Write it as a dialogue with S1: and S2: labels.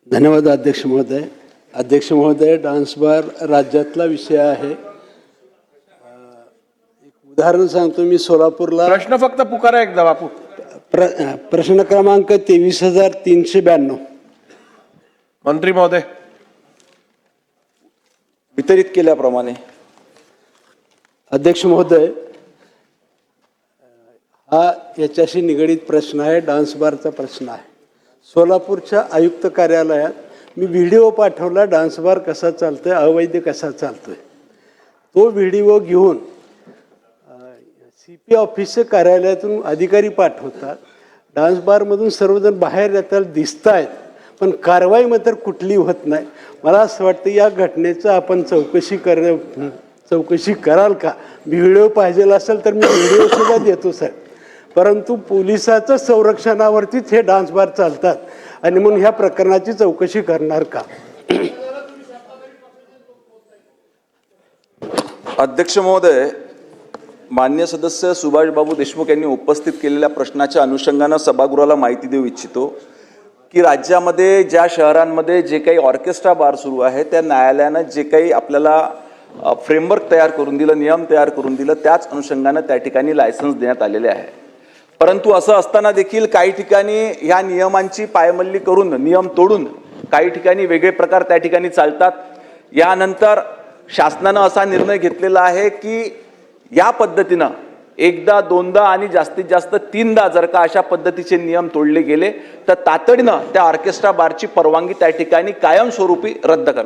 S1: धन्यवाद अध्यक्ष महोदय. अध्यक्ष महोदय, डान्स बार राज्यातला विषय आहे. एक उदाहरण सांगतो. मी सोलापूरला
S2: प्रश्न फक्त पुकारा एकदा बापू.
S1: प्रश्न क्रमांक 23,392.
S2: मंत्री महोदय.
S3: वितरित केल्याप्रमाणे.
S1: अध्यक्ष महोदय, हा याच्याशी निगडीत प्रश्न आहे. डान्स बारचा प्रश्न आहे. सोलापूरच्या आयुक्त कार्यालयात मी व्हिडिओ पाठवला. डान्स बार कसा चालतोय, अवैध कसा चालतोय. तो व्हिडिओ घेऊन CP ऑफिसच्या कार्यालयातून अधिकारी पाठवतात. डान्स बारमधून सर्वजण बाहेर येतात, दिसत आहेत, पण कारवाई मात्र कुठली होत नाही. मला असं वाटतं या घटनेचं आपण चौकशी कराल का? व्हिडिओ पाहिजे असेल तर मी व्हिडिओसुद्धा देतो साहेब. परंतु पोलिसाचं संरक्षणावरतीच हे डान्स बार चालतात आणि म्हणून ह्या प्रकरणाची चौकशी करणार का?
S3: अध्यक्ष महोदय, मान्य सदस्य सुभाष बाबू देशमुख यांनी उपस्थित केलेल्या प्रश्नाच्या अनुषंगानं सभागृहाला माहिती देऊ इच्छितो की राज्यामध्ये ज्या शहरांमध्ये जे काही ऑर्केस्ट्रा बार सुरू आहे त्या न्यायालयानं जे काही आपल्याला फ्रेमवर्क तयार करून दिलं, नियम तयार करून दिलं, त्याच अनुषंगानं त्या ठिकाणी लायसन्स देण्यात आलेले आहे. परंतु असं असताना देखील काही ठिकाणी ह्या नियमांची पायमल्ली करून, नियम तोडून काही ठिकाणी वेगळे प्रकार त्या ठिकाणी चालतात. यानंतर शासनानं असा निर्णय घेतलेला आहे की या पद्धतीनं एकदा, दोनदा आणि जास्तीत जास्त 3दा जर का अशा पद्धतीचे नियम तोडले गेले तर तातडीनं त्या ऑर्केस्ट्रा बारची परवानगी त्या ठिकाणी कायमस्वरूपी रद्द करतात.